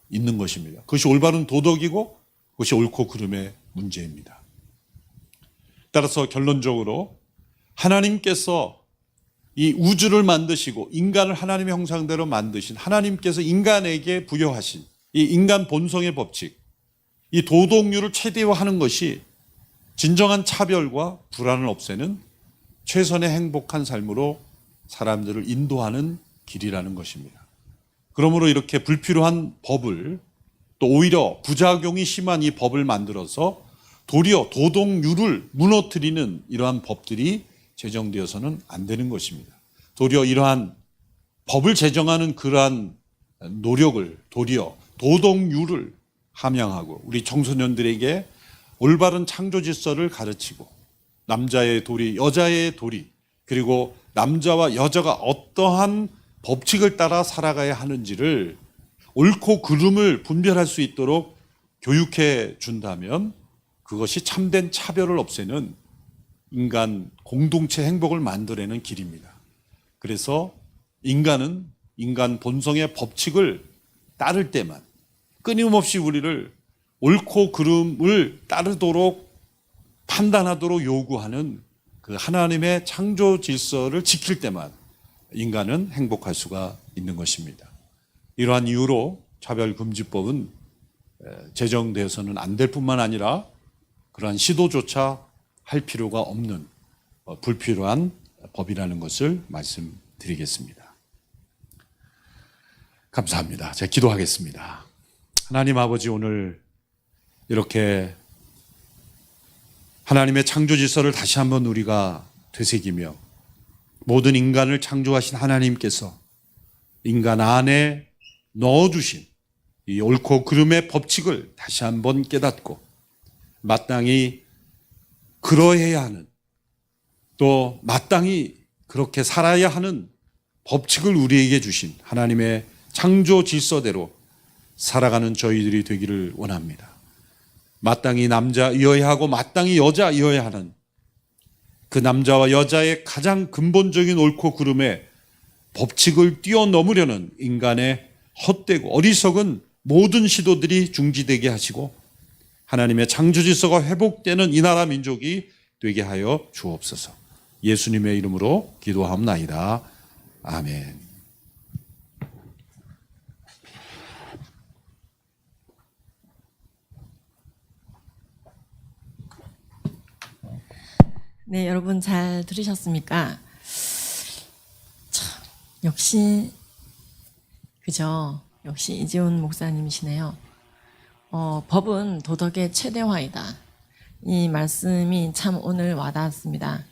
Speaker 2: 있는 것입니다. 그것이 올바른 도덕이고 그것이 옳고 그름의 문제입니다. 따라서 결론적으로 하나님께서 이 우주를 만드시고 인간을 하나님의 형상대로 만드신 하나님께서 인간에게 부여하신 이 인간 본성의 법칙, 이 도덕률을 최대화하는 것이 진정한 차별과 불안을 없애는 최선의 행복한 삶으로 사람들을 인도하는 길이라는 것입니다. 그러므로 이렇게 불필요한 법을 또 오히려 부작용이 심한 이 법을 만들어서 도리어 도덕률을 무너뜨리는 이러한 법들이 제정되어서는 안 되는 것입니다. 도리어 이러한 법을 제정하는 그러한 노력을 도리어 도덕률을 함양하고 우리 청소년들에게 올바른 창조 질서를 가르치고 남자의 도리, 여자의 도리, 그리고 남자와 여자가 어떠한 법칙을 따라 살아가야 하는지를 옳고 그름을 분별할 수 있도록 교육해 준다면 그것이 참된 차별을 없애는 인간 공동체 행복을 만들어내는 길입니다. 그래서 인간은 인간 본성의 법칙을 따를 때만 끊임없이 우리를 옳고 그름을 따르도록 판단하도록 요구하는 그 하나님의 창조 질서를 지킬 때만 인간은 행복할 수가 있는 것입니다. 이러한 이유로 차별금지법은 제정되어서는 안 될 뿐만 아니라 그러한 시도조차 할 필요가 없는 불필요한 법이라는 것을 말씀드리겠습니다. 감사합니다. 제가 기도하겠습니다. 하나님 아버지, 오늘 이렇게 하나님의 창조 질서를 다시 한번 우리가 되새기며 모든 인간을 창조하신 하나님께서 인간 안에 넣어주신 이 옳고 그름의 법칙을 다시 한번 깨닫고 마땅히 그러해야 하는 또 마땅히 그렇게 살아야 하는 법칙을 우리에게 주신 하나님의 창조 질서대로 살아가는 저희들이 되기를 원합니다. 마땅히 남자이어야 하고 마땅히 여자이어야 하는 그 남자와 여자의 가장 근본적인 옳고 그름의 법칙을 뛰어넘으려는 인간의 헛되고 어리석은 모든 시도들이 중지되게 하시고 하나님의 창조 질서가 회복되는 이 나라 민족이 되게 하여 주옵소서. 예수님의 이름으로 기도하옵나이다. 아멘.
Speaker 1: 네, 여러분 잘 들으셨습니까? 역시 그죠. 역시 이재훈 목사님이시네요. 법은 도덕의 최대화이다. 이 말씀이 참 오늘 와닿았습니다.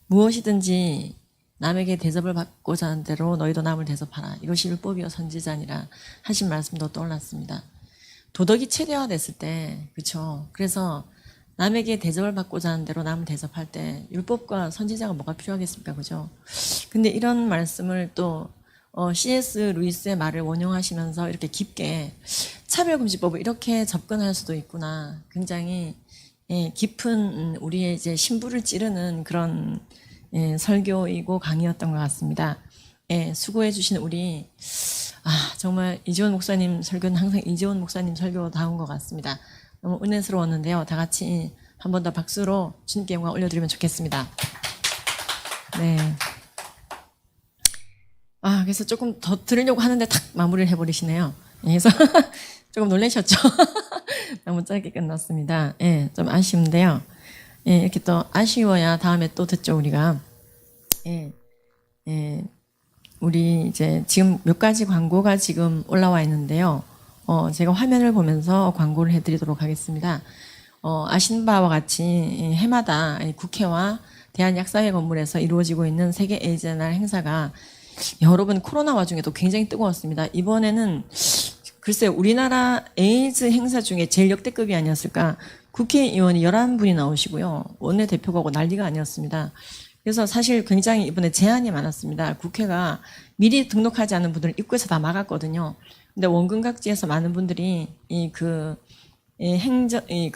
Speaker 1: 무엇이든지 남에게 대접을 받고자 하는 대로 너희도 남을 대접하라. 이것이 율법이요 선지자니라 하신 말씀도 떠올랐습니다. 도덕이 최대화됐을 때, 그렇죠. 그래서 남에게 대접을 받고자 하는 대로 남을 대접할 때 율법과 선지자가 뭐가 필요하겠습니까, 그죠? 근데 이런 말씀을 또 C.S. 루이스의 말을 원용하시면서 이렇게 깊게 차별금지법을 이렇게 접근할 수도 있구나. 굉장히 깊은 우리의 이제 심부를 찌르는 그런 설교이고 강의였던 것 같습니다. 수고해 주신 우리 정말 이재훈 목사님 설교는 항상 이재훈 목사님 설교다운 것 같습니다. 너무 은혜스러웠는데요. 다 같이 한 번 더 박수로 주님께 영광 올려드리면 좋겠습니다. 네. 그래서 조금 더 들으려고 하는데 탁 마무리를 해버리시네요. 그래서 조금 놀라셨죠? 너무 짧게 끝났습니다. 좀 아쉬운데요. 이렇게 또 아쉬워야 다음에 또 듣죠, 우리가. 우리 이제 지금 몇 가지 광고가 지금 올라와 있는데요. 제가 화면을 보면서 광고를 해드리도록 하겠습니다. 아시는 바와 같이 해마다 국회와 대한약사회 건물에서 이루어지고 있는 세계 에이즈 날 행사가 여러분 코로나 와중에도 굉장히 뜨거웠습니다. 이번에는 글쎄 우리나라 에이즈 행사 중에 제일 역대급이 아니었을까. 국회의원이 11분이 나오시고요. 원내대표가 오고 난리가 아니었습니다. 그래서 사실 굉장히 이번에 제한이 많았습니다. 국회가 미리 등록하지 않은 분들을 입구에서 다 막았거든요. 근데 원근 각지에서 많은 분들이 그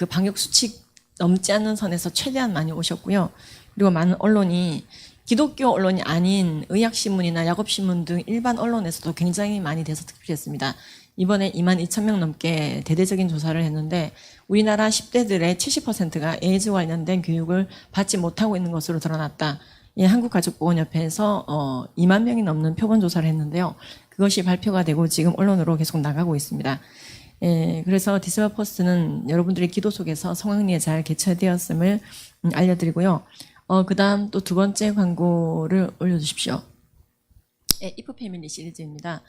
Speaker 1: 방역 수칙 넘지 않는 선에서 최대한 많이 오셨고요. 그리고 많은 언론이 기독교 언론이 아닌 의학신문이나 야곱신문 등 일반 언론에서도 굉장히 많이 돼서 특필했습니다. 이번에 22,000명 넘게 대대적인 조사를 했는데 우리나라 10대들의 70%가 에이즈 관련된 교육을 받지 못하고 있는 것으로 드러났다. 한국가족보건협회에서 2만 명이 넘는 표본 조사를 했는데요. 그것이 발표가 되고 지금 언론으로 계속 나가고 있습니다. 그래서 디스바 포스트는 여러분들의 기도 속에서 성황리에 잘 개최되었음을 알려드리고요. 그 다음 또 두 번째 광고를 올려주십시오. 이프 패밀리 시리즈입니다.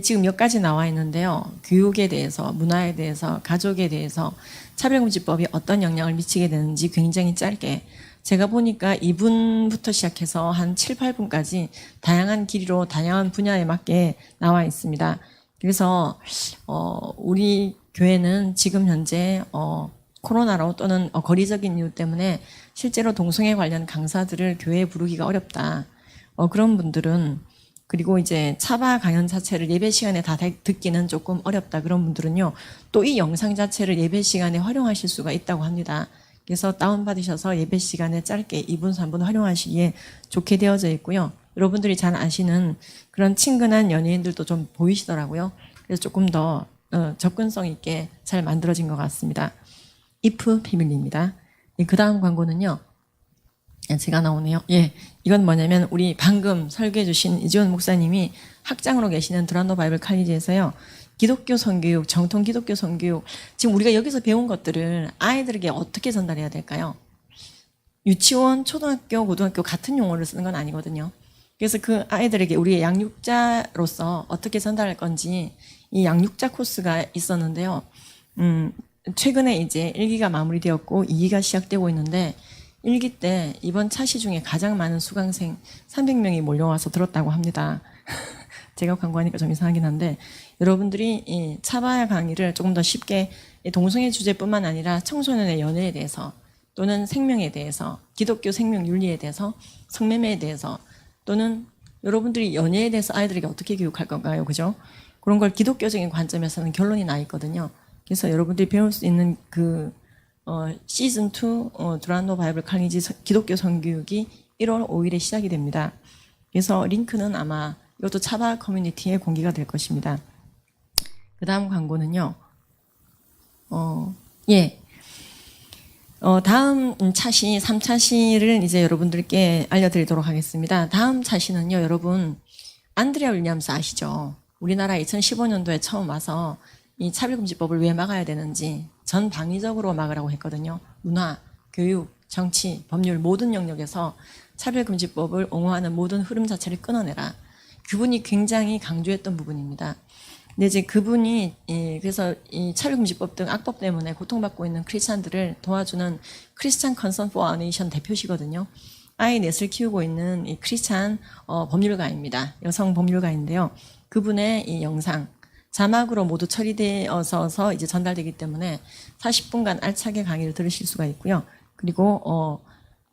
Speaker 1: 지금 몇 가지 나와 있는데요. 교육에 대해서, 문화에 대해서, 가족에 대해서 차별금지법이 어떤 영향을 미치게 되는지 굉장히 짧게 제가 보니까 2분부터 시작해서 한 7, 8분까지 다양한 길이로 다양한 분야에 맞게 나와 있습니다. 그래서 우리 교회는 지금 현재 코로나로 또는 거리적인 이유 때문에 실제로 동성애 관련 강사들을 교회에 부르기가 어렵다. 그런 분들은 그리고 이제 차바 강연 자체를 예배 시간에 다 듣기는 조금 어렵다. 그런 분들은요. 또 이 영상 자체를 예배 시간에 활용하실 수가 있다고 합니다. 그래서 다운받으셔서 예배 시간에 짧게 2분, 3분 활용하시기에 좋게 되어져 있고요. 여러분들이 잘 아시는 그런 친근한 연예인들도 좀 보이시더라고요. 그래서 조금 더 접근성 있게 잘 만들어진 것 같습니다. 이프 패밀리입니다. 그 다음 광고는요. 제가 나오네요. 이건 뭐냐면 우리 방금 설교해 주신 이재훈 목사님이 학장으로 계시는 드란노 바이블 칼리지에서요. 기독교 선교육, 정통 기독교 선교육, 지금 우리가 여기서 배운 것들을 아이들에게 어떻게 전달해야 될까요? 유치원, 초등학교, 고등학교 같은 용어를 쓰는 건 아니거든요. 그래서 그 아이들에게 우리의 양육자로서 어떻게 전달할 건지 이 양육자 코스가 있었는데요. 최근에 이제 1기가 마무리되었고 2기가 시작되고 있는데 1기 때 이번 차시 중에 가장 많은 수강생 300명이 몰려와서 들었다고 합니다. 제가 광고하니까 좀 이상하긴 한데 여러분들이 이 차바 강의를 조금 더 쉽게 동성애 주제뿐만 아니라 청소년의 연애에 대해서 또는 생명에 대해서 기독교 생명 윤리에 대해서 성매매에 대해서 또는 여러분들이 연애에 대해서 아이들에게 어떻게 교육할 건가요? 그죠? 그런 걸 기독교적인 관점에서는 결론이 나 있거든요. 그래서 여러분들이 배울 수 있는 시즌 2 드란노 바이블 칼리지 기독교 선교육이 1월 5일에 시작이 됩니다. 그래서 링크는 아마 이것도 차바 커뮤니티에 공개가 될 것입니다. 그 다음 광고는요. 다음 차시 3차시를 이제 여러분들께 알려드리도록 하겠습니다. 다음 차시는요, 여러분 안드레아 윌리엄스 아시죠? 우리나라 2015년도에 처음 와서 이 차별금지법을 왜 막아야 되는지 전방위적으로 막으라고 했거든요. 문화, 교육, 정치, 법률 모든 영역에서 차별금지법을 옹호하는 모든 흐름 자체를 끊어내라. 그분이 굉장히 강조했던 부분입니다. 근데 이제 그분이 그래서 이 차별금지법 등 악법 때문에 고통받고 있는 크리스찬들을 도와주는 크리스찬 컨선 포 아 네이션 대표시거든요. 아이 넷을 키우고 있는 이 크리스찬 법률가입니다. 여성 법률가인데요. 그분의 이 영상 자막으로 모두 처리되어서 이제 전달되기 때문에 40분간 알차게 강의를 들으실 수가 있고요. 그리고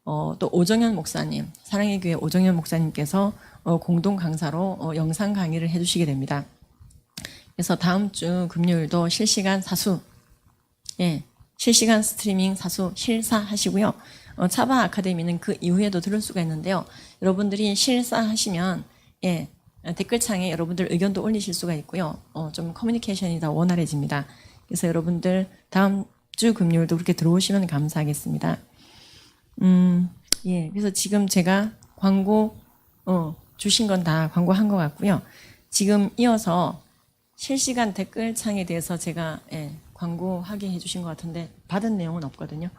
Speaker 1: 또 오정현 목사님, 사랑의 교회 오정현 목사님께서 공동 강사로 영상 강의를 해주시게 됩니다. 그래서 다음 주 금요일도 실시간 사수, 실시간 스트리밍 사수 실사하시고요. 차바 아카데미는 그 이후에도 들을 수가 있는데요. 여러분들이 실사하시면 댓글창에 여러분들 의견도 올리실 수가 있고요. 좀 커뮤니케이션이 더 원활해집니다. 그래서 여러분들 다음 주 금요일도 그렇게 들어오시면 감사하겠습니다. 그래서 지금 제가 광고 주신 건 다 광고한 것 같고요. 지금 이어서 실시간 댓글창에 대해서 제가 광고하게 해주신 것 같은데 받은 내용은 없거든요.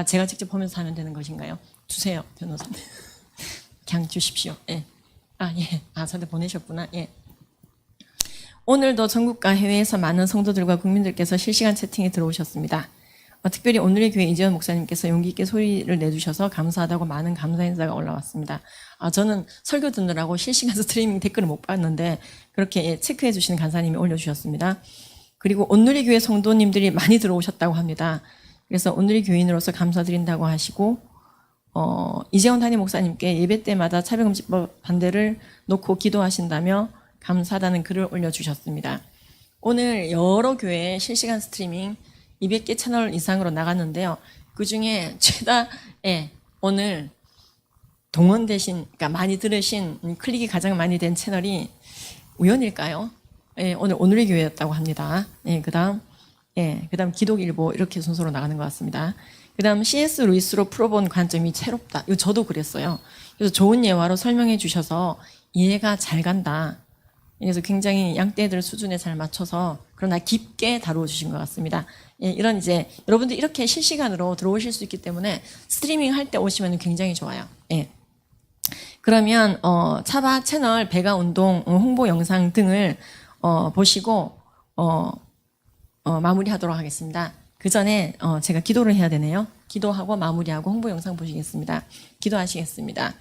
Speaker 1: 제가 직접 보면서 하면 되는 것인가요? 주세요, 변호사님. 그냥 주십시오. 저한테 보내셨구나. 오늘도 전국과 해외에서 많은 성도들과 국민들께서 실시간 채팅에 들어오셨습니다. 특별히 오늘의 교회 이재원 목사님께서 용기 있게 소리를 내주셔서 감사하다고 많은 감사 인사가 올라왔습니다. 저는 설교 듣느라고 실시간 스트리밍 댓글을 못 봤는데 그렇게 체크해 주시는 간사님이 올려주셨습니다. 그리고 온누리 교회 성도님들이 많이 들어오셨다고 합니다. 그래서 온누리 교인으로서 감사드린다고 하시고 이재원 담임 목사님께 예배 때마다 차별금지법 반대를 놓고 기도하신다며 감사하다는 글을 올려주셨습니다. 오늘 여러 교회에 실시간 스트리밍 200개 채널 이상으로 나갔는데요. 그중에 최다 오늘 동원되신, 그러니까 많이 들으신 클릭이 가장 많이 된 채널이 우연일까요? 오늘 오늘의 교회였다고 합니다. 그다음 기독일보 이렇게 순서로 나가는 것 같습니다. 그다음 C.S. 루이스로 풀어본 관점이 새롭다. 이거 저도 그랬어요. 그래서 좋은 예화로 설명해 주셔서 이해가 잘 간다. 그래서 굉장히 양떼들 수준에 잘 맞춰서 그러나 깊게 다루어 주신 것 같습니다. 이런 이제 여러분들 이렇게 실시간으로 들어오실 수 있기 때문에 스트리밍 할 때 오시면 굉장히 좋아요. 그러면 차바 채널 배가 운동 홍보 영상 등을 보시고 마무리하도록 하겠습니다. 그 전에 제가 기도를 해야 되네요. 기도하고 마무리하고 홍보 영상 보시겠습니다. 기도하시겠습니다.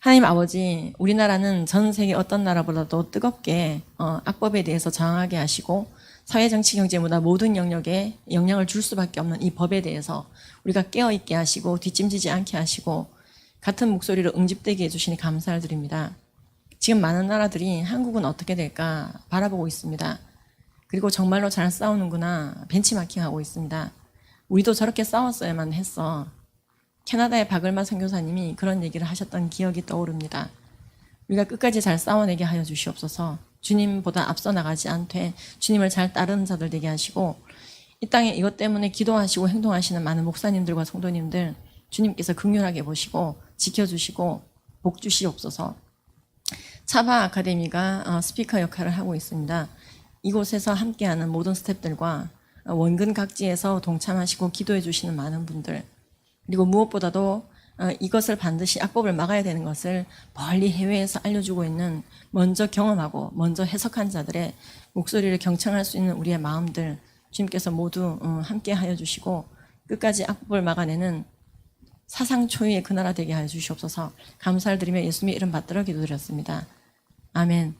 Speaker 1: 하나님 아버지, 우리나라는 전 세계 어떤 나라보다도 뜨겁게 악법에 대해서 저항하게 하시고 사회, 정치, 경제, 문화 모든 영역에 영향을 줄 수밖에 없는 이 법에 대해서 우리가 깨어있게 하시고 뒷짐지지 않게 하시고 같은 목소리로 응집되게 해주시니 감사를 드립니다. 지금 많은 나라들이 한국은 어떻게 될까 바라보고 있습니다. 그리고 정말로 잘 싸우는구나 벤치마킹하고 있습니다. 우리도 저렇게 싸웠어야만 했어. 캐나다의 박을만 선교사님이 그런 얘기를 하셨던 기억이 떠오릅니다. 우리가 끝까지 잘 싸워내게 하여 주시옵소서. 주님보다 앞서 나가지 않되 주님을 잘 따르는 자들 되게 하시고 이 땅에 이것 때문에 기도하시고 행동하시는 많은 목사님들과 성도님들 주님께서 긍휼하게 보시고 지켜주시고 복 주시옵소서. 차바 아카데미가 스피커 역할을 하고 있습니다. 이곳에서 함께하는 모든 스태프들과 원근 각지에서 동참하시고 기도해 주시는 많은 분들 그리고 무엇보다도 이것을 반드시 악법을 막아야 되는 것을 멀리 해외에서 알려주고 있는 먼저 경험하고 먼저 해석한 자들의 목소리를 경청할 수 있는 우리의 마음들 주님께서 모두 함께 하여 주시고 끝까지 악법을 막아내는 사상 초유의 그 나라 되게 하여 주시옵소서. 감사를 드리며 예수님의 이름 받들어 기도드렸습니다. 아멘.